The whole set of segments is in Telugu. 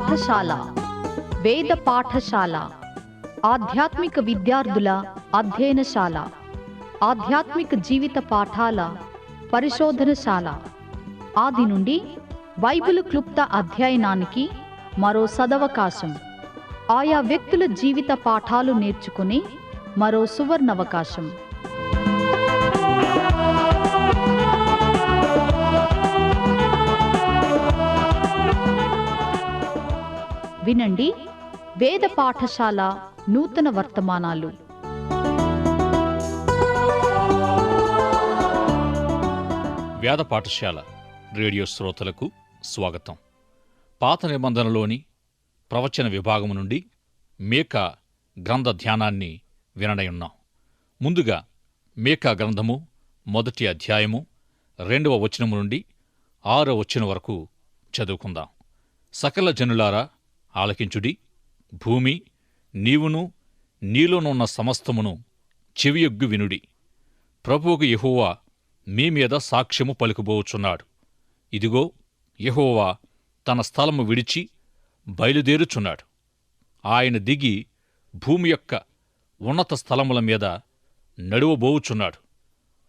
పాఠశాల వేద పాఠశాల ఆధ్యాత్మిక విద్యార్థుల అధ్యయనశాల ఆధ్యాత్మిక జీవిత పాఠాల పరిశోధనశాల ఆది నుండి బైబిలు క్లుప్త అధ్యయనానికి మరో సదవకాశం. ఆయా వ్యక్తుల జీవిత పాఠాలు నేర్చుకునే మరో సువర్ణవకాశం. వినండి వేద పాఠశాల నూతన వర్తమానాలు. వేద పాఠశాల రేడియో శ్రోతలకు స్వాగతం. పాత నిబంధనలోని ప్రవచన విభాగము నుండి మేకా గ్రంథ ధ్యానాన్ని వినడయున్నాం. ముందుగా మేకా గ్రంథము 1వ అధ్యాయము 2వ వచనము నుండి 6వ వచనం వరకు చదువుకుందాం. సకల జనులారా ఆలకించుడి, భూమి నీవును నీలోనున్న సమస్తమును చెవియొగ్గు వినుడి. ప్రభువుకు యెహోవా మీ మీద సాక్ష్యము పలుకుబోచున్నాడు. ఇదిగో, యెహోవా తన స్థలము విడిచి బయలుదేరుచున్నాడు. ఆయన దిగి భూమి యొక్క ఉన్నత స్థలముల మీద నడువబోవుచున్నాడు.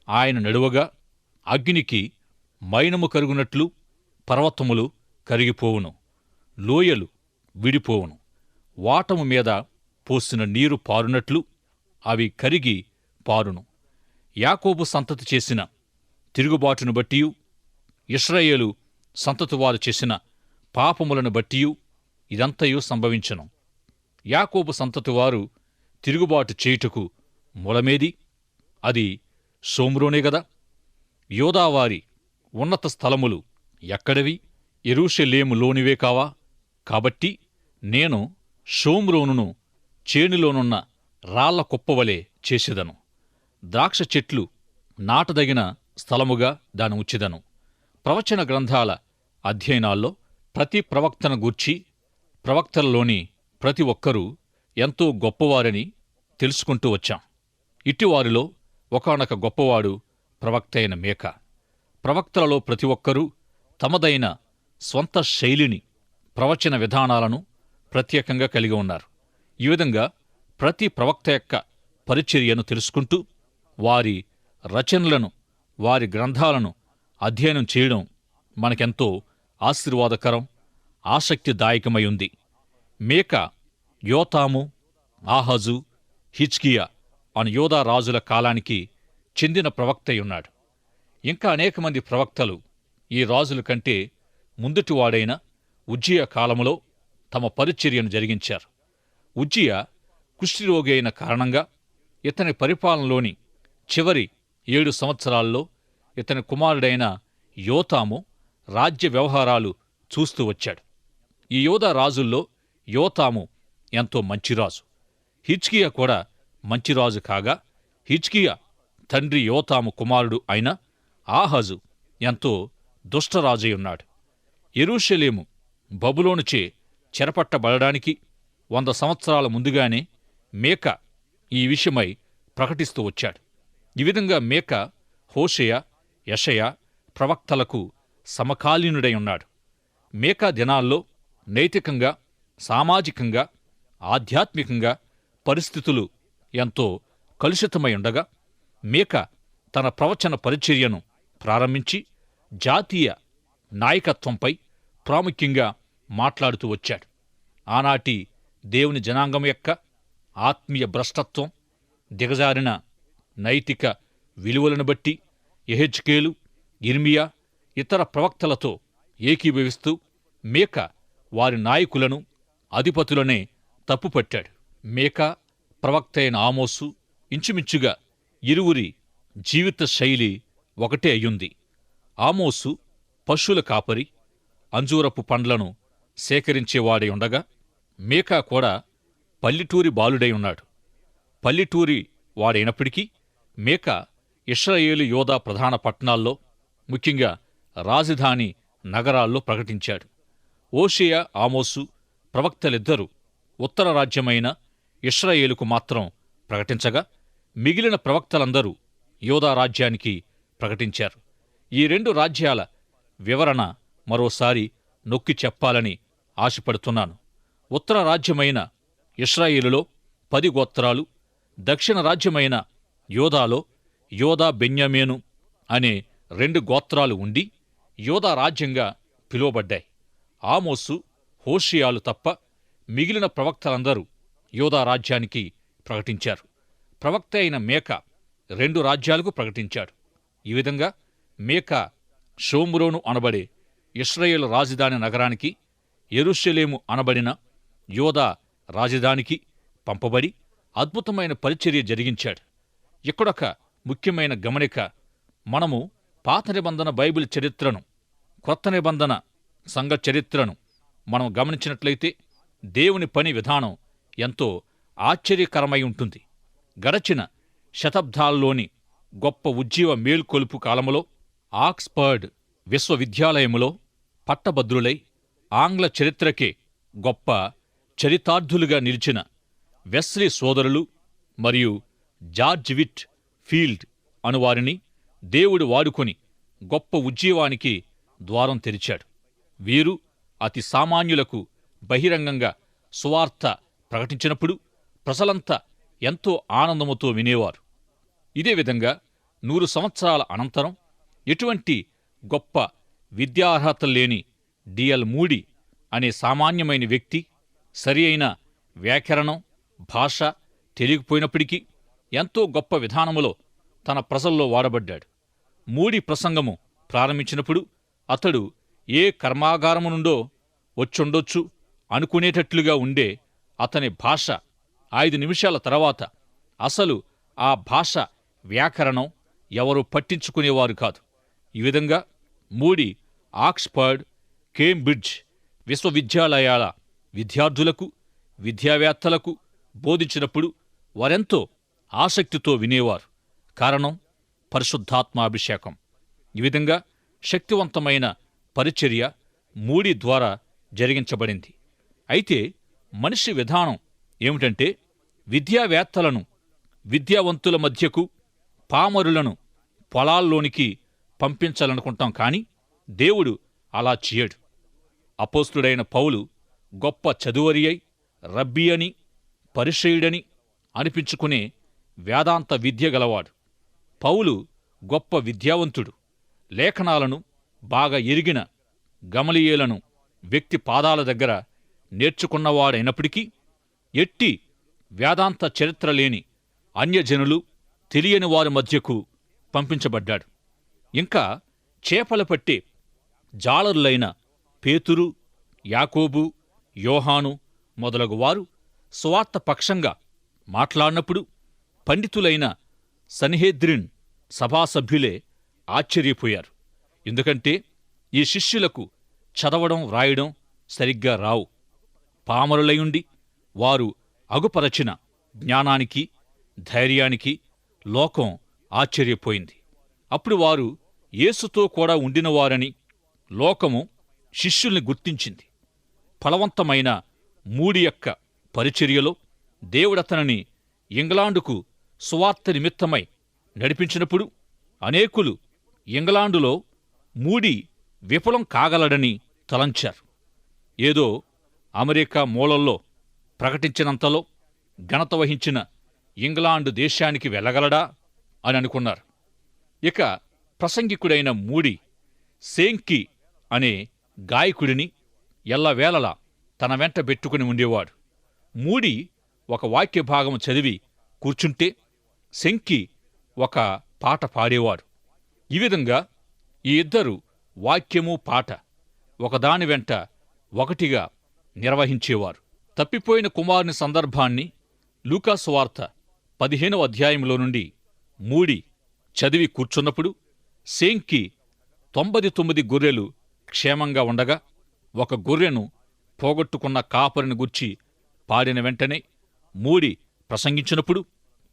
ఆయన నడువగా అగ్నికి మైనము కరుగునట్లు పర్వతములు కరిగిపోవును, లోయలు విడిపోవును. వాటము మీద పోసిన నీరు పారునట్లు అవి కరిగి పారును. యాకోబు సంతతి చేసిన తిరుగుబాటును బట్టియు ఇశ్రాయేలు సంతతివారు చేసిన పాపములను బట్టియు ఇదంతయు సంభవించును. యాకోబు సంతతివారు తిరుగుబాటు చేయుటకు మూలమేది? అది షోమ్రోనే గదా. యోదావారి ఉన్నత స్థలములు ఎక్కడవి? యెరూషలేములోనివే కావా? కాబట్టి నేను షోమ్రోనును చేనులోనున్న రాళ్ల కుప్పవలే చేసెదను. ద్రాక్ష చెట్లు నాటదగిన స్థలముగా దాని ఉంచెదను. ప్రవచన గ్రంథాల అధ్యయనాల్లో ప్రతి ప్రవక్తను గూర్చి ప్రవక్తలలోని ప్రతి ఒక్కరూ ఎంతో గొప్పవారని తెలుసుకుంటూ వచ్చాం. ఇట్టివారిలో ఒకానొక గొప్పవాడు ప్రవక్త అయిన మేకా. ప్రవక్తలలో ప్రతి ఒక్కరూ తమదైన స్వంత శైలిని, ప్రవచన విధానాలను ప్రత్యేకంగా కలిగి ఉన్నారు. ఈ విధంగా ప్రతి ప్రవక్త యొక్క పరిచర్యను తెలుసుకుంటూ వారి రచనలను, వారి గ్రంథాలను అధ్యయనం చేయడం మనకెంతో ఆశీర్వాదకరం, ఆసక్తిదాయకమై ఉంది. మేకా యోతాము, ఆహాజు, హిజ్కియా అను యోధా రాజుల కాలానికి చెందిన ప్రవక్తయున్నాడు. ఇంకా అనేక మంది ప్రవక్తలు ఈ రాజుల కంటే ముందుటివాడైన ఉజ్జియా కాలములో తమ పరిచర్యను జరిగించారు. ఉజ్జియా కుష్ఠరోగి అయిన కారణంగా ఇతని పరిపాలనలోని చివరి 7 సంవత్సరాల్లో ఇతని కుమారుడైన యోతాము రాజ్య వ్యవహారాలు చూస్తూ వచ్చాడు. ఈ యోధా రాజుల్లో యోతాము ఎంతో మంచిరాజు. హిజ్కియా కూడా మంచిరాజు కాగా, హిజ్కియా తండ్రి యోతాము కుమారుడు అయిన ఆహాజు ఎంతో దుష్టరాజయ్యున్నాడు. యెరూషలేము బబులోనుచే చెరపట్టబడడానికి 100 సంవత్సరాల ముందుగానే మేకా ఈ విషయమై ప్రకటిస్తూ వచ్చాడు. ఈ విధంగా మేకా హోషేయ, యెషయా ప్రవక్తలకు సమకాలీనుడై ఉన్నాడు. మేకా దినాల్లో నైతికంగా, సామాజికంగా, ఆధ్యాత్మికంగా పరిస్థితులు ఎంతో కలుషితమై ఉండగా మేకా తన ప్రవచన పరిచర్యను ప్రారంభించి జాతీయ నాయకత్వంపై ప్రాముఖ్యంగా మాట్లాడుతూ వచ్చాడు. ఆనాటి దేవుని జనాంగం యొక్క ఆత్మీయ భ్రష్టత్వం, దిగజారిన నైతిక విలువలను బట్టి యెహెజ్కేలు, యిర్మీయా ఇతర ప్రవక్తలతో ఏకీభవిస్తూ మేకా వారి నాయకులను, అధిపతులనే తప్పుపట్టాడు. మేకా ప్రవక్త అయిన ఆమోసు ఇంచుమించుగా ఇరువురి జీవిత శైలి ఒకటే అయ్యుంది. ఆమోసు పశువుల కాపరి, అంజూరపు పండ్లను సేకరించేవాడై ఉండగా మేకా కూడా పల్లెటూరి బాలుడై ఉన్నాడు. పల్లెటూరి వాడైనప్పటికీ మేకా ఇశ్రాయేలు యోధా ప్రధాన పట్టణాల్లో, ముఖ్యంగా రాజధాని నగరాల్లో ప్రకటించాడు. ఓషేయ, ఆమోసు ప్రవక్తలిద్దరూ ఉత్తర రాజ్యమైన ఇశ్రాయేలుకు మాత్రం ప్రకటించగా మిగిలిన ప్రవక్తలందరూ యోధా రాజ్యానికి ప్రకటించారు. ఈ 2 రాజ్యాల వివరణ మరోసారి నొక్కి చెప్పాలని ఆశపడుతున్నాను. ఉత్తర రాజ్యమైన ఇశ్రాయేలులో 10 గోత్రాలు, దక్షిణ రాజ్యమైన యోదాలో యోదా బెన్యామీను అనే 2 గోత్రాలు ఉండి యోదా రాజ్యంగా పిలువబడ్డాయి. ఆమోసు, హోషేయాలు తప్ప మిగిలిన ప్రవక్తలందరూ యోదా రాజ్యానికి ప్రకటించారు. ప్రవక్త అయిన మీకా 2 రాజ్యాలకు ప్రకటించాడు. ఈ విధంగా మీకా షోమ్రోను అనబడే ఇశ్రాయేలు రాజధాని నగరానికి, యెరూషలేము అనబడిన యోదా రాజధానికి పంపబడి అద్భుతమైన పరిచర్య జరిగించాడు. ఇక్కడొక ముఖ్యమైన గమనిక. మనము పాత నిబంధన బైబిల్ చరిత్రను, క్రొత్త నిబంధన సంఘ చరిత్రను మనం గమనించినట్లయితే దేవుని పని విధానం ఎంతో ఆశ్చర్యకరమై ఉంటుంది. గడచిన శతాబ్దాల్లోని గొప్ప ఉజ్జీవ మేల్కొలుపు కాలములో ఆక్స్ఫర్డ్ విశ్వవిద్యాలయములో పట్టభద్రులై ఆంగ్ల చరిత్రకే గొప్ప చరితార్థులుగా నిలిచిన వెస్లీ సోదరులు మరియు జార్జ్ విట్ ఫీల్డ్ అనువారిని దేవుడు వాడుకొని గొప్ప ఉజ్జీవానికి ద్వారం తెరిచాడు. వీరు అతి సామాన్యులకు బహిరంగంగా సువార్త ప్రకటించినప్పుడు ప్రజలంతా ఎంతో ఆనందముతో వినేవారు. ఇదే విధంగా 100 సంవత్సరాల అనంతరం ఎటువంటి గొప్ప విద్యార్హతల్లేని డిఎల్ మూడీ అనే సామాన్యమైన వ్యక్తి సరి అయిన వ్యాకరణం, భాష తెలియకపోయినప్పటికీ ఎంతో గొప్ప విధానములో తన ప్రజల్లో వాడబడ్డాడు. మూడీ ప్రసంగము ప్రారంభించినప్పుడు అతడు ఏ కర్మాగారము నుండో వచ్చుండొచ్చు అనుకునేటట్లుగా ఉండే అతని భాష 5 నిమిషాల తర్వాత అసలు ఆ భాష వ్యాకరణం ఎవరూ పట్టించుకునేవారు కాదు. ఈ విధంగా మూడీ ఆక్స్ఫర్డ్, కేంబ్రిడ్జ్ విశ్వవిద్యాలయాల విద్యార్థులకు, విద్యావేత్తలకు బోధించినప్పుడు వారెంతో ఆసక్తితో వినేవారు. కారణం పరిశుద్ధాత్మాభిషేకం. ఈ విధంగా శక్తివంతమైన పరిచర్య మూడీ ద్వారా జరిగించబడింది. అయితే మనిషి విధానం ఏమిటంటే విద్యావేత్తలను విద్యావంతుల మధ్యకు, పామరులను పొలాల్లోనికి పంపించాలనుకుంటాం. కానీ దేవుడు అలా చేయడు. అపోస్తుడైన పౌలు గొప్ప చదువరి అయి రబ్బీ అని, పరిసయ్యుడని అనిపించుకునే వేదాంత విద్య గలవాడు. పౌలు గొప్ప విద్యావంతుడు. లేఖనాలను బాగా ఎరిగిన గమలీయేలను వ్యక్తి పాదాల దగ్గర నేర్చుకున్నవాడైనప్పటికీ ఎట్టి వేదాంత చరిత్ర లేని అన్యజనులు, తెలియని వారి మధ్యకు పంపించబడ్డాడు. ఇంకా చేపలు పట్టే జాలరులైన పేతురు, యాకోబు, యోహాను మొదలగు వారు సువార్త పక్షంగా మాట్లాడినప్పుడు పండితులైన సన్హెద్రిన్ సభాసభ్యులే ఆశ్చర్యపోయారు. ఎందుకంటే ఈ శిష్యులకు చదవడం, వ్రాయడం సరిగ్గా రావు. పామరులయుండి వారు అగుపరచిన జ్ఞానానికి, ధైర్యానికి లోకం ఆశ్చర్యపోయింది. అప్పుడు వారు యేసుతో కూడా ఉండినవారని లోకము శిష్యుల్ని గుర్తించింది. ఫలవంతమైన మూడీ యొక్క పరిచర్యలో దేవుడతనని ఇంగ్లాండుకు సువార్త నిమిత్తమై నడిపించినప్పుడు అనేకులు ఇంగ్లాండులో మూడీ విఫలం కాగలడని తలంచారు. ఏదో అమెరికా మూలల్లో ప్రకటించినంతలో ఘనత వహించిన ఇంగ్లాండు దేశానికి వెళ్ళగలడా అని అనుకున్నారు. ఇక ప్రసంగికుడైన మూడీ సేంకి అనే గాయకుడిని ఎల్లవేళలా తన వెంట పెట్టుకుని ఉండేవాడు. మూడీ ఒక వాక్యభాగం చదివి కూర్చుంటే శంకి ఒక పాట పాడేవాడు. ఈ విధంగా ఈ ఇద్దరు వాక్యము, పాట ఒకదాని వెంట ఒకటిగా నిర్వహించేవారు. తప్పిపోయిన కుమారుని సందర్భాన్ని లూకాసు వార్త 15వ అధ్యాయంలో నుండి మూడీ చదివి కూర్చున్నప్పుడు శేంకి 99 గొర్రెలు క్షేమంగా ఉండగా ఒక గొర్రెను పోగొట్టుకున్న కాపరిని గుర్చి పాడిన వెంటనే మూడీ ప్రసంగించినప్పుడు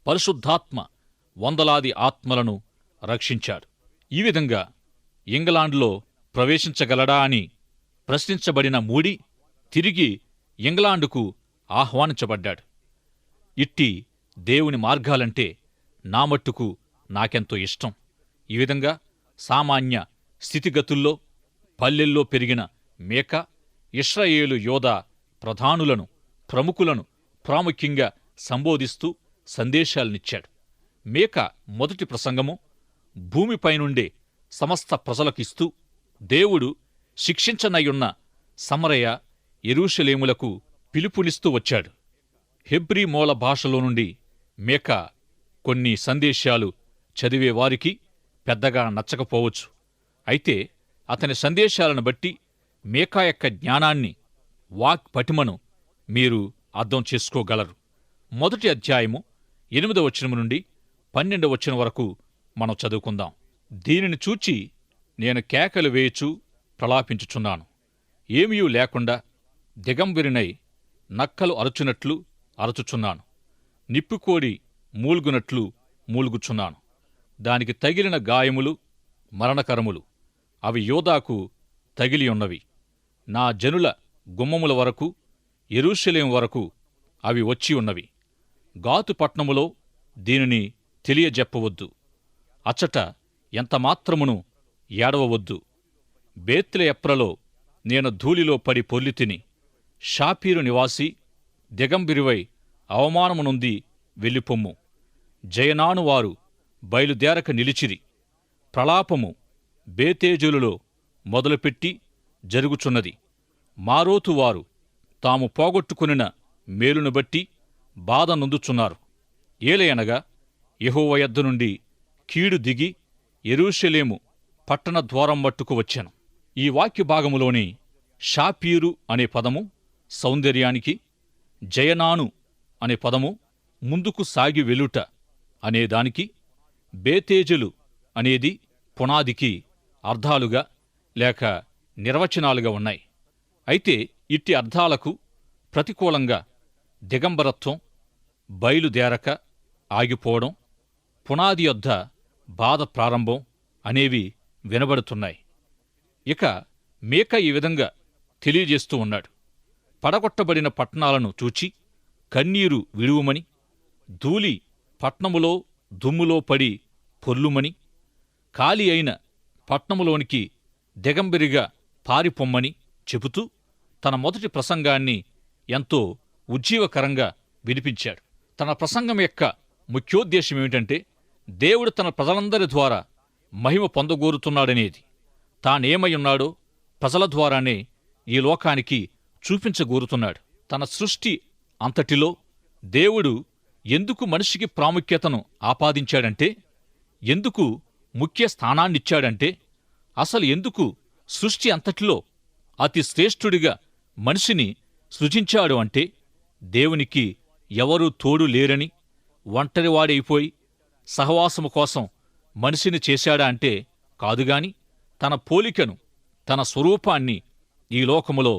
పరిశుద్ధాత్మ వందలాది ఆత్మలను రక్షించాడు. ఈ విధంగా ఇంగ్లాండ్లో ప్రవేశించగలడా అని ప్రశ్నించబడిన మూడీ తిరిగి ఇంగ్లాండుకు ఆహ్వానించబడ్డాడు. ఇట్టి దేవుని మార్గాలంటే నా మట్టుకు నాకెంతో ఇష్టం. ఈ విధంగా సామాన్య స్థితిగతుల్లో పల్లెల్లో పెరిగిన మీకా ఇశ్రాయేలు యోధా ప్రధానులను, ప్రముఖులను ప్రాముఖ్యంగా సంబోధిస్తూ సందేశాలనిచ్చాడు. మీకా మొదటి ప్రసంగము భూమిపైనుండే సమస్త ప్రజలకిస్తూ దేవుడు శిక్షించనయ్యున్న సమరయ, యెరూషలేములకు పిలుపునిస్తూ వచ్చాడు. హెబ్రీ మూల భాషలో నుండి మీకా కొన్ని సందేశాలు చదివేవారికి పెద్దగా నచ్చకపోవచ్చు. అయితే అతని సందేశాలను బట్టి మీకా యొక్క జ్ఞానాన్ని, వాక్ పటిమను మీరు అర్థం చేసుకోగలరు. మొదటి అధ్యాయము 8వ వచనం నుండి 12వ వచనం వరకు మనం చదువుకుందాం. దీనిని చూచి నేను కేకలు వేయుచు ప్రలాపించుచున్నాను. ఏమీయూ లేకుండా దిగంబరినై నక్కలు అరుచునట్లు అరచుచున్నాను. నిప్పుకోడి మూల్గునట్లు మూల్గుచున్నాను. దానికి తగిలిన గాయములు మరణకరములు. అవి యోధాకు తగిలియున్నవి. నా జనుల గుమ్మముల వరకు, యెరూషలేము వరకు అవి వచ్చి ఉన్నవి. గాతు పట్నములో దీనిని తెలియజెప్పవద్దు. అచ్చట ఎంతమాత్రమును ఏడవవద్దు. బేత్లెయప్రలో నేను ధూళిలో పడి పొర్లితిని. షాపీరు నివాసి దిగంబరివై అవమానమునుంది వెళ్ళిపొమ్ము. జయనాను వారు బయలుదేరక నిలిచిరి. ప్రలాపము బేతేజులులో మొదలుపెట్టి జరుగుచున్నది. మారోతువారు తాము పోగొట్టుకునిన మేలును బట్టి బాధ నొందుచున్నారు. ఏలయనగా యెహోవా యొద్ద నుండి కీడు దిగి యెరూషలేము పట్టణ ద్వారం మట్టుకు వచ్చాను. ఈ వాక్య భాగములోని షాపీరు అనే పదము సౌందర్యానికి, జయనాను అనే పదము ముందుకు సాగి వెలుట అనేదానికి, బేతేజులు అనేది పునాదికి అర్థాలుగా లేక నిర్వచనాలుగా ఉన్నాయి. అయితే ఇట్టి అర్థాలకు ప్రతికూలంగా దిగంబరత్వం, బయలుదేరక ఆగిపోవడం, పునాది యొద్ద బాధ ప్రారంభం అనేవి వినబడుతున్నాయి. ఇక మీకా ఈ విధంగా తెలియజేస్తూ ఉన్నాడు. పడగొట్టబడిన పట్టణాలను చూచి కన్నీరు విడువుమని, ధూళి పట్నములో దుమ్ములో పడి పొర్లుమని, ఖాళీ అయిన పట్నములోనికి దిగంబరిగా పారిపొమ్మని చెబుతూ తన మొదటి ప్రసంగాన్ని ఎంతో ఉజ్జీవకరంగా వినిపించాడు. తన ప్రసంగం యొక్క ముఖ్యోద్దేశమేమిటంటే దేవుడు తన ప్రజలందరి ద్వారా మహిమ పొందగోరుతున్నాడనేది. తానేమయ్యున్నాడో ప్రజల ద్వారానే ఈ లోకానికి చూపించగోరుతున్నాడు. తన సృష్టి అంతటిలో దేవుడు ఎందుకు మనిషికి ప్రాముఖ్యతను ఆపాదించాడంటే, ఎందుకు ముఖ్య స్థానాన్నిచ్చాడంటే, అసలు ఎందుకు సృష్టి అంతటిలో అతి శ్రేష్ఠుడిగా మనిషిని సృజించాడు అంటే, దేవునికి ఎవరూ తోడు లేరని ఒంటరివాడైపోయి సహవాసము కోసం మనిషిని చేశాడా అంటే కాదుగాని, తన పోలికను, తన స్వరూపాన్ని ఈ లోకములో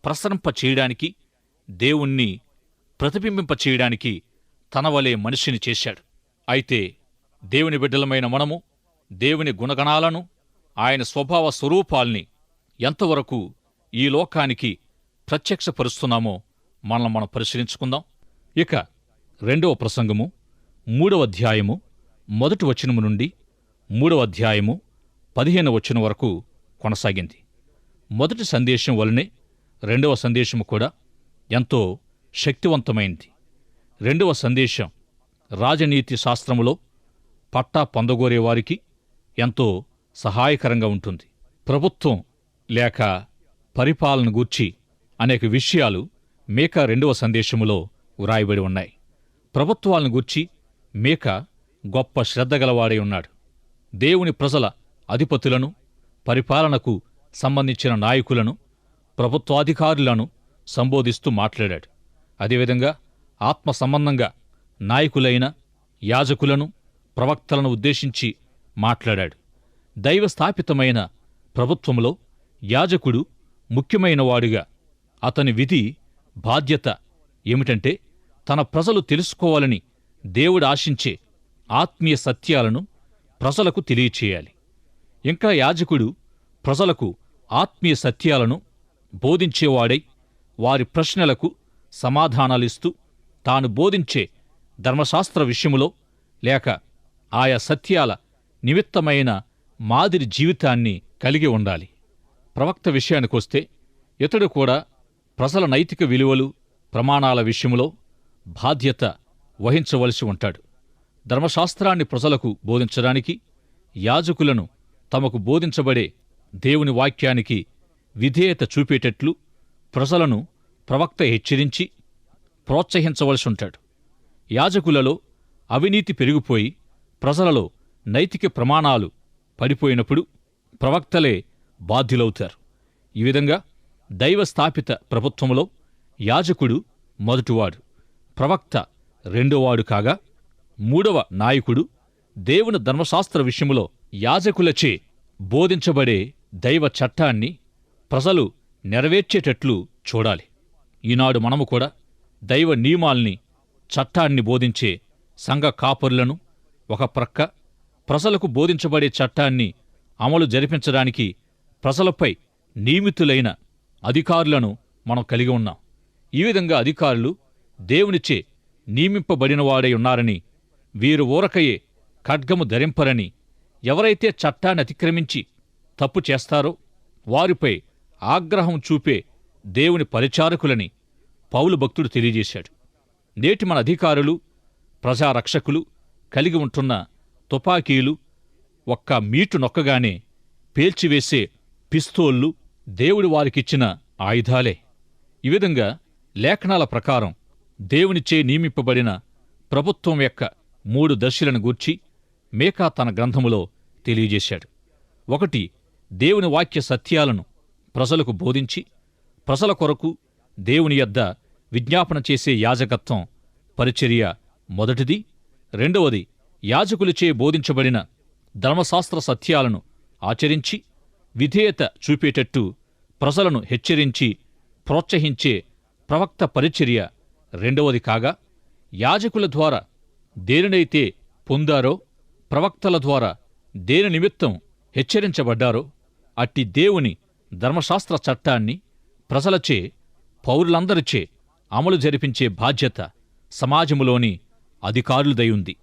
ప్రసరింపచేయడానికి, దేవుణ్ణి ప్రతిబింబింపచేయడానికి తన వలె మనిషిని చేశాడు. అయితే దేవుని బిడ్డలమైన మనము దేవుని గుణగణాలను, ఆయన స్వభావ స్వరూపాల్ని ఎంతవరకు ఈ లోకానికి ప్రత్యక్షపరుస్తున్నామో మనల్ని మనం పరిశీలించుకుందాం. ఇక 2వ ప్రసంగము 3వ అధ్యాయము 1వ వచనము నుండి 3వ అధ్యాయము 15వ వచనం వరకు కొనసాగింది. మొదటి సందేశం వలనే 2వ సందేశము కూడా ఎంతో శక్తివంతమైంది. 2వ సందేశం రాజనీతి శాస్త్రములో పట్టా పొందగోరేవారికి ఎంతో సహాయకరంగా ఉంటుంది. ప్రభుత్వం లేక పరిపాలన గూర్చి అనేక విషయాలు మీకా 2వ సందేశములో వ్రాయబడి ఉన్నాయి. ప్రభుత్వాలను గూర్చి మీకా గొప్ప శ్రద్ధగలవాడై ఉన్నాడు. దేవుని ప్రజల అధిపతులను, పరిపాలనకు సంబంధించిన నాయకులను, ప్రభుత్వాధికారులను సంబోధిస్తూ మాట్లాడాడు. అదేవిధంగా ఆత్మ సంబంధంగా నాయకులైన యాజకులను, ప్రవక్తలను ఉద్దేశించి మాట్లాడాడు. దైవస్థాపితమైన ప్రభుత్వంలో యాజకుడు ముఖ్యమైనవాడుగా అతని విధి, బాధ్యత ఏమిటంటే తన ప్రజలు తెలుసుకోవాలని దేవుడు ఆశించే ఆత్మీయ సత్యాలను ప్రజలకు తెలియచేయాలి. ఇంకా యాజకుడు ప్రజలకు ఆత్మీయ సత్యాలను బోధించేవాడై వారి ప్రశ్నలకు సమాధానాలిస్తూ తాను బోధించే ధర్మశాస్త్ర విషయములో లేక ఆయా సత్యాల నిమిత్తమైన మాదిరి జీవితాన్ని కలిగి ఉండాలి. ప్రవక్త విషయానికొస్తే ఇతడు కూడా ప్రజల నైతిక విలువలు ప్రమాణాల విషయంలో బాధ్యత వహించవలసి ఉంటాడు. ధర్మశాస్త్రాన్ని ప్రజలకు బోధించడానికి యాజకులను తమకు బోధించబడే దేవుని వాక్యానికి విధేయత చూపేటట్లు ప్రజలను ప్రవక్త హెచ్చరించి ప్రోత్సహించవలసి ఉంటాడు. యాజకులలో అవినీతి పెరిగిపోయి ప్రజలలో నైతిక ప్రమాణాలు పడిపోయినప్పుడు ప్రవక్తలే బాధ్యులవుతారు. ఈ విధంగా దైవ స్థాపిత ప్రభుత్వంలో యాజకుడు మొదటివాడు, ప్రవక్త రెండోవాడు కాగా మూడవ నాయకుడు దేవుని ధర్మశాస్త్ర విషయంలో యాజకులచే బోధించబడే దైవ చట్టాన్ని ప్రజలు నెరవేర్చేటట్లు చూడాలి. ఈనాడు మనము కూడా దైవ నియమాల్ని, చట్టాన్ని బోధించే సంఘ కాపరులను ఒక ప్రక్క, ప్రజలకు బోధించబడే చట్టాన్ని అమలు జరిపించడానికి ప్రజలపై నియమితులైన అధికారులను మనం కలిగి ఉన్నాం. ఈ విధంగా అధికారులు దేవునిచే నియమింపబడినవాడై ఉన్నారని, వీరు ఊరకయే ఖడ్గము ధరింపరని, ఎవరైతే చట్టాన్ని అతిక్రమించి తప్పు చేస్తారో వారిపై ఆగ్రహం చూపే దేవుని పరిచారకులని పౌలు భక్తుడు తెలియజేశాడు. నేటి మన అధికారులు, ప్రజారక్షకులు కలిగి ఉంటున్న తుపాకీలు ఒక్క మీటు నొక్కగానే పేల్చివేసే పిస్తోళ్లు దేవుడి వారికిచ్చిన ఆయుధాలే. ఈ విధంగా లేఖనాల ప్రకారం దేవునిచే నియమింపబడిన ప్రభుత్వం యొక్క 3 దశలను గూర్చి మేకా తన గ్రంథములో తెలియజేశాడు. 1, దేవుని వాక్య సత్యాలను ప్రజలకు బోధించి ప్రజల కొరకు దేవుని యొద్ద విజ్ఞాపన చేసే యాజకత్వం పరిచర్య మొదటిది. 2వది, యాజకులచే బోధించబడిన ధర్మశాస్త్ర సత్యాలను ఆచరించి విధేయత చూపేటట్టు ప్రజలను హెచ్చరించి ప్రోత్సహించే ప్రవక్త పరిచర్య రెండవది కాగా, యాజకుల ద్వారా దేనినైతే పొందారో, ప్రవక్తల ద్వారా దేని నిమిత్తం హెచ్చరించబడ్డారో అట్టి దేవుని ధర్మశాస్త్ర చట్టాన్ని ప్రజలచే, పౌరులందరిచే అమలు జరిపించే బాధ్యత సమాజములోని అధికారులదై ఉంది.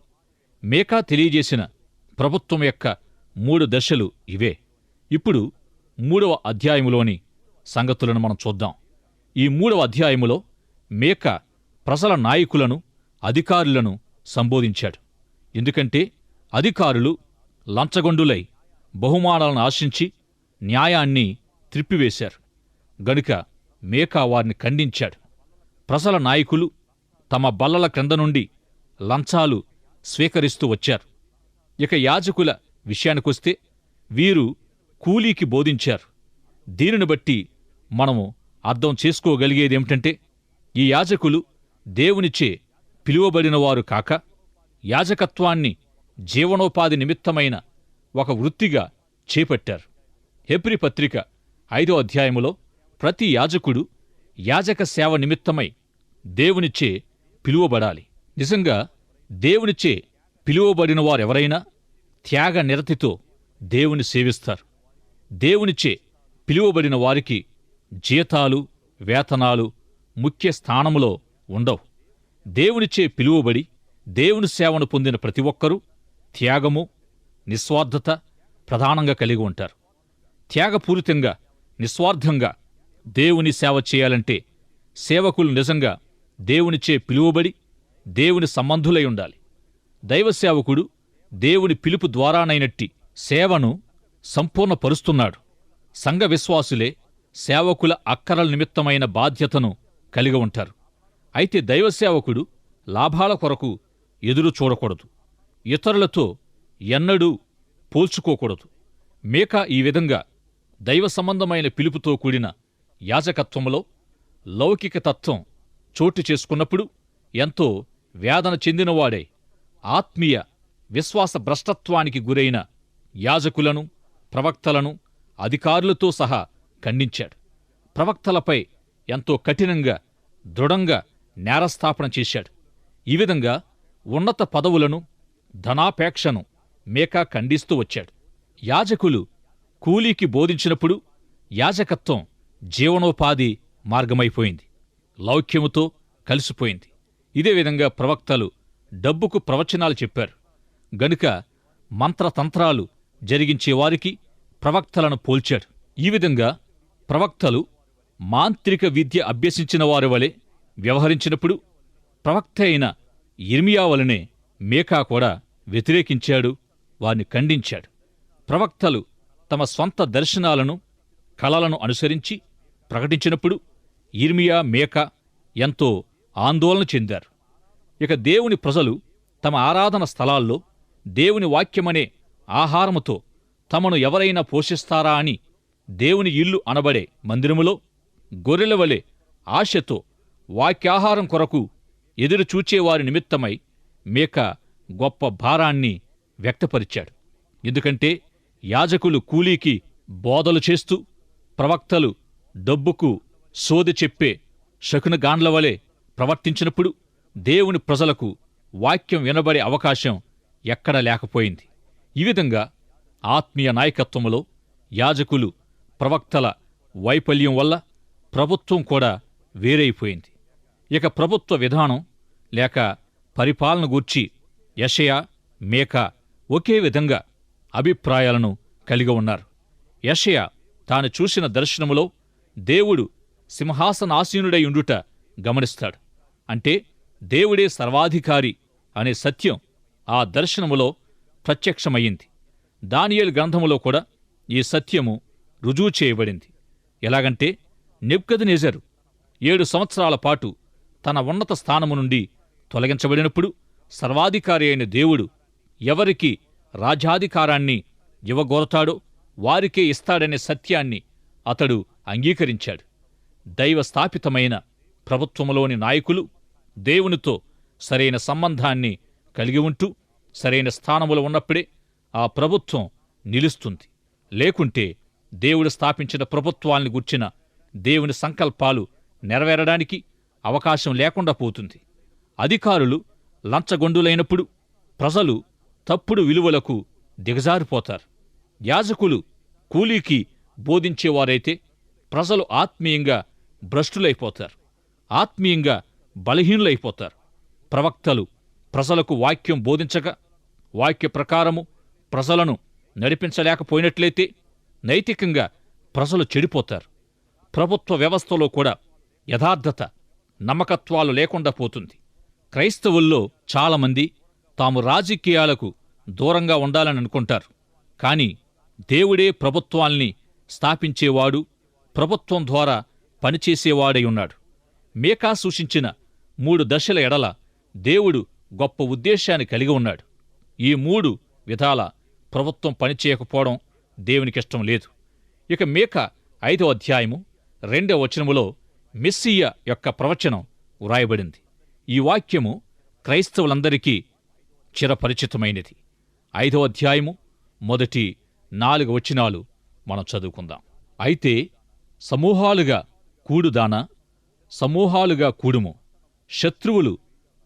మేకా తెలియజేసిన ప్రభుత్వం యొక్క 3 దశలు ఇవే. ఇప్పుడు 3వ అధ్యాయములోని సంగతులను మనం చూద్దాం. ఈ 3వ అధ్యాయములో మేకా ప్రజల నాయకులను, అధికారులను సంబోధించాడు. ఎందుకంటే అధికారులు లంచగొండులై బహుమానాలను ఆశించి న్యాయాన్ని త్రిప్పివేశారు గనుక మేకా వారిని ఖండించాడు. ప్రజల నాయకులు తమ బల్లల క్రింద నుండి లంచాలు స్వీకరిస్తూ వచ్చారు. ఇక యాజకుల విషయానికొస్తే వీరు కూలీకి బోధించారు. దీనిని బట్టి మనము అర్థం చేసుకోగలిగేదేమిటంటే, ఈ యాజకులు దేవునిచే పిలువబడినవారు కాక యాజకత్వాన్ని జీవనోపాధి నిమిత్తమైన ఒక వృత్తిగా చేపట్టారు. హెబ్రీ పత్రిక 5వ అధ్యాయములో ప్రతి యాజకుడు యాజక సేవ నిమిత్తమై దేవునిచే పిలువబడాలి. నిజంగా దేవునిచే పిలువబడినవారెవరైనా త్యాగ నిరతితో దేవుని సేవిస్తారు. దేవునిచే పిలువబడిన వారికి జీతాలు, వేతనాలు ముఖ్య స్థానములో ఉండవు. దేవునిచే పిలువబడి దేవుని సేవను పొందిన ప్రతి ఒక్కరూ త్యాగము, నిస్వార్థత ప్రధానంగా కలిగి ఉంటారు. త్యాగపూరితంగా, నిస్వార్థంగా దేవుని సేవ చేయాలంటే సేవకులు నిజంగా దేవునిచే పిలువబడి దేవుని సంబంధులై ఉండాలి. దైవ సేవకుడు దేవుని పిలుపు ద్వారానైనట్టి సేవను సంపూర్ణపరుస్తున్నాడు. సంఘ విశ్వాసులే సేవకుల అక్కరల నిమిత్తమైన బాధ్యతను కలిగి ఉంటారు. అయితే దైవ సేవకుడు లాభాల కొరకు ఎదురు చూడకూడదు. ఇతరులతో ఎన్నడూ పోల్చుకోకూడదు. మేకా ఈ విధంగా దైవ సంబంధమైన పిలుపుతో కూడిన యాజకత్వంలో లౌకిక తత్వం చోటు చేసుకున్నప్పుడు ఎంతో వేదన చెందినవాడై ఆత్మీయ విశ్వాస భ్రష్టత్వానికి గురైన యాజకులను, ప్రవక్తలను, అధికారులతో సహా ఖండించాడు. ప్రవక్తలపై ఎంతో కఠినంగా, దృఢంగా నేరస్థాపన చేశాడు. ఈ విధంగా ఉన్నత పదవులను, ధనాపేక్షను మేకా ఖండిస్తూ వచ్చాడు. యాజకులు కూలీకి బోధించినప్పుడు యాజకత్వం జీవనోపాధి మార్గమైపోయింది, లౌక్యముతో కలిసిపోయింది. ఇదే విధంగా ప్రవక్తలు డబ్బుకు ప్రవచనాలు చెప్పారు గనుక మంత్రతంత్రాలు జరిగించేవారికి ప్రవక్తలను పోల్చాడు. ఈ విధంగా ప్రవక్తలు మాంత్రిక విద్య అభ్యసించిన వారి వలె వ్యవహరించినప్పుడు ప్రవక్త అయిన యిర్మీయా వలనే మీకా కూడా వ్యతిరేకించాడు, వారిని ఖండించాడు. ప్రవక్తలు తమ స్వంత దర్శనాలను, కలలను అనుసరించి ప్రకటించినప్పుడు యిర్మీయా, మీకా ఎంతో ఆందోళన చెందారు. ఇక దేవుని ప్రజలు తమ ఆరాధన స్థలాల్లో దేవుని వాక్యమనే ఆహారముతో తమను ఎవరైనా పోషిస్తారా అని దేవుని ఇల్లు అనబడే మందిరములో గొర్రెల వలె ఆశతో వాక్యాహారం కొరకు ఎదురుచూచేవారి నిమిత్తమై మీకా గొప్ప భారాన్ని వ్యక్తపరిచాడు. ఎందుకంటే యాజకులు కూలీకి బోధలు చేస్తూ, ప్రవక్తలు డబ్బుకు సోదె చెప్పే శకునగాండ్ల వలె ప్రవర్తించినప్పుడు దేవుని ప్రజలకు వాక్యం వినబడే అవకాశం ఎక్కడా లేకపోయింది. ఈ విధంగా ఆత్మీయ నాయకత్వములో యాజకులు, ప్రవక్తల వైఫల్యం వల్ల ప్రభుత్వం కూడా వేరైపోయింది. ఇక ప్రభుత్వ విధానం లేక పరిపాలన గూర్చి యెషయా, మీకా ఒకే విధంగా అభిప్రాయాలను కలిగి ఉన్నారు. యెషయా తాను చూసిన దర్శనములో దేవుడు సింహాసనాసీనుడై ఉండుట గమనిస్తాడు. అంటే దేవుడే సర్వాధికారి అనే సత్యం ఆ దర్శనములో ప్రత్యక్షమయ్యింది. దానియేలు గ్రంథములో కూడా ఈ సత్యము రుజువు చేయబడింది. ఎలాగంటే నెబుకద్నెజరు 7 సంవత్సరాల పాటు తన ఉన్నత స్థానము నుండి తొలగించబడినప్పుడు సర్వాధికారి అయిన దేవుడు ఎవరికి రాజ్యాధికారాన్ని ఇవ్వగోరతాడో వారికే ఇస్తాడనే సత్యాన్ని అతడు అంగీకరించాడు. దైవ స్థాపితమైన ప్రభుత్వములోని నాయకులు దేవునితో సరైన సంబంధాన్ని కలిగి ఉంటూ సరైన స్థానములో ఉన్నప్పుడే ఆ ప్రభుత్వం నిలుస్తుంది. లేకుంటే దేవుడు స్థాపించిన ప్రభుత్వాల్ని గుర్చిన దేవుని సంకల్పాలు నెరవేరడానికి అవకాశం లేకుండా పోతుంది. అధికారులు లంచగొండులైనప్పుడు ప్రజలు తప్పుడు విలువలకు దిగజారిపోతారు. యాజకులు కూలీకి బోధించేవారైతే ప్రజలు ఆత్మీయంగా భ్రష్టులైపోతారు, ఆత్మీయంగా బలహీనులైపోతారు. ప్రవక్తలు ప్రజలకు వాక్యం బోధించక వాక్య ప్రకారము ప్రజలను నడిపించలేకపోయినట్లయితే నైతికంగా ప్రజలు చెడిపోతారు. ప్రభుత్వ వ్యవస్థలో కూడా యథార్థత, నమ్మకత్వాలు లేకుండా పోతుంది. క్రైస్తవుల్లో చాలామంది తాము రాజకీయాలకు దూరంగా ఉండాలని అనుకుంటారు. కాని దేవుడే ప్రభుత్వాల్ని స్థాపించేవాడు, ప్రభుత్వం ద్వారా పనిచేసేవాడై ఉన్నాడు. మీకా సూచించిన 3 దశల ఎడల దేవుడు గొప్ప ఉద్దేశాన్ని కలిగి ఉన్నాడు. ఈ 3 విధాల ప్రభుత్వం పనిచేయకపోవడం దేవునికిష్టం లేదు. ఇక మీకా 5వ అధ్యాయము 2వ వచనములో మెస్సియా యొక్క ప్రవచనం వ్రాయబడింది. ఈ వాక్యము క్రైస్తవులందరికీ చిరపరిచితమైనది. 5వ అధ్యాయము మొదటి 4 వచనాలు మనం చదువుకుందాం. అయితే సమూహాలుగా కూడుదానా, సమూహాలుగా కూడుము. శత్రువులు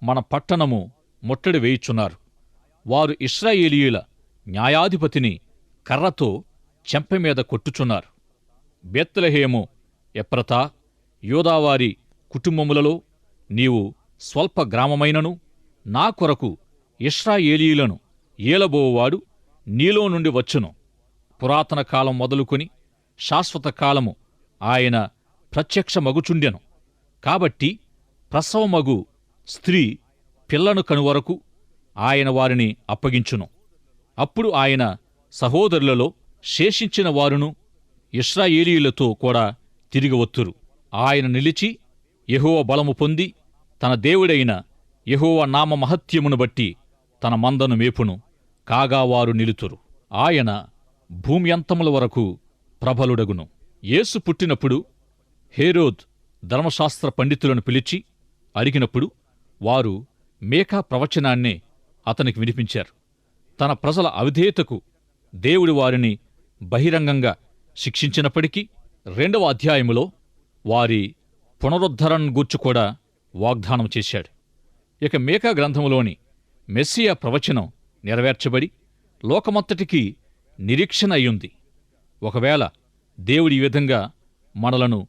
మన పట్టణము ముట్టడి వేయుచున్నారు. వారు ఇశ్రాయేలీయుల న్యాయాధిపతిని కర్రతో చెంపమీద కొట్టుచున్నారు. బేత్లెహేము, ఎఫ్రతా, యూదావారి కుటుంబములలో నీవు స్వల్ప గ్రామమైనను నా కొరకు ఇశ్రాయేలీయులను ఏలబోవాడు నీలో నుండి వచ్చును. పురాతన కాలం మొదలుకొని శాశ్వత కాలము ఆయన ప్రత్యక్షమగుచుండెను. కాబట్టి ప్రసవమగు స్త్రీ పిల్లను కనువరకు ఆయన వారిని అప్పగించును. అప్పుడు ఆయన సహోదరులలో శేషించిన వారును ఇశ్రాయేలీయులతో కూడా తిరిగి వత్తురు. ఆయన నిలిచి యెహోవా బలము పొంది తన దేవుడైన యెహోవా నామ మహత్యమును బట్టి తన మందను మేపును. కాగా వారు నిలుతురు. ఆయన భూమి అంతముల వరకు ప్రబలుడగును. యేసు పుట్టినప్పుడు హేరోద్ ధర్మశాస్త్ర పండితులను పిలిచి అడిగినప్పుడు వారు మీకా ప్రవచనాన్నే అతనికి వినిపించారు. తన ప్రజల అవిధేయతకు దేవుడు వారిని బహిరంగంగా శిక్షించినప్పటికీ 2వ అధ్యాయములో వారి పునరుద్ధరణ గూర్చి కూడా వాగ్దానం చేశాడు. ఇక మీకా గ్రంథములోని మెస్సియా ప్రవచనం నెరవేర్చబడి లోకమంతటికీ నిరీక్షణ అయ్యుంది. ఒకవేళ దేవుడి ఈ విధంగా మనలను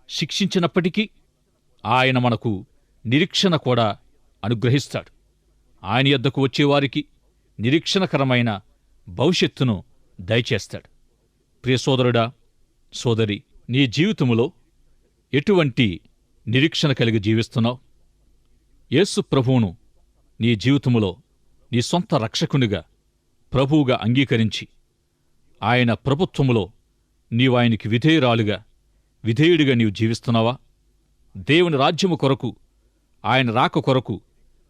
శిక్షించినప్పటికీ ఆయన మనకు నిరీక్షణ కూడా అనుగ్రహిస్తాడు. ఆయన యొద్దకు వచ్చేవారికి నిరీక్షణకరమైన భవిష్యత్తును దయచేస్తాడు. ప్రియ సోదరుడా, సోదరి, నీ జీవితములో ఎటువంటి నిరీక్షణ కలిగి జీవిస్తున్నావు? యేసు ప్రభువును నీ జీవితములో నీ సొంత రక్షకునిగా, ప్రభువుగా అంగీకరించి ఆయన ప్రభుత్వములో నీవాయనికి విధేయుడిగా నీవు జీవిస్తున్నావా? దేవుని రాజ్యము కొరకు, ఆయన రాక కొరకు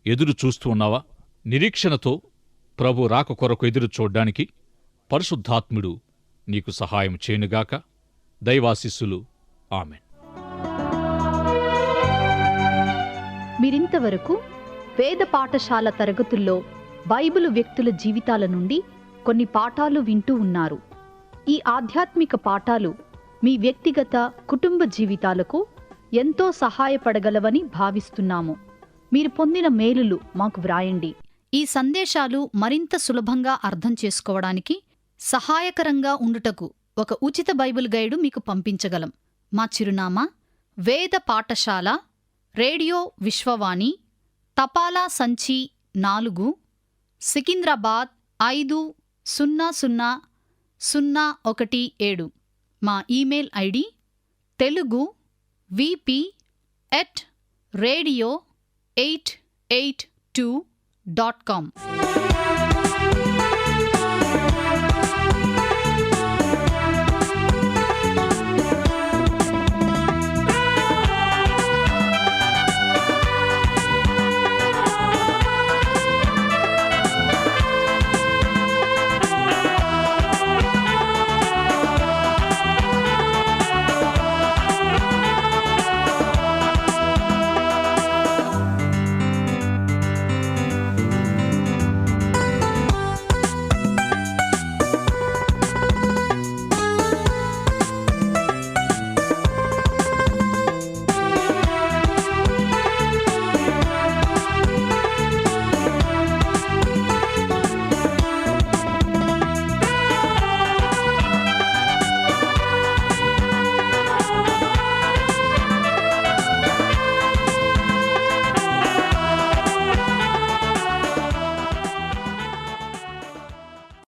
ఎదురు చూస్తూ ఉన్నావా? నిరీక్షణతో ప్రభు రాక కొరకు ఎదురు చూడ్డానికి పరిశుద్ధాత్ముడు నీకు సహాయం చేయనుగాక. దైవాశీస్సులు. ఆమెన్. మీరింతవరకు వేద పాఠశాల తరగతుల్లో బైబిలు వ్యక్తుల జీవితాల నుండి కొన్ని పాఠాలు వింటూ ఉన్నారు. ఈ ఆధ్యాత్మిక పాఠాలు మీ వ్యక్తిగత, కుటుంబ జీవితాలకు ఎంతో సహాయపడగలవని భావిస్తున్నాము. మీరు పొందిన మేలులు మాకు వ్రాయండి. ఈ సందేశాలు మరింత సులభంగా అర్థం చేసుకోవడానికి సహాయకరంగా ఉండుటకు ఒక ఉచిత బైబిల్ గైడు మీకు పంపించగలం. మా చిరునామా: వేద పాఠశాల, రేడియో విశ్వవాణి, తపాలా సంచి 4, సికింద్రాబాద్ 500017. మా ఈమెయిల్ ఐడి telugu@radio882.com.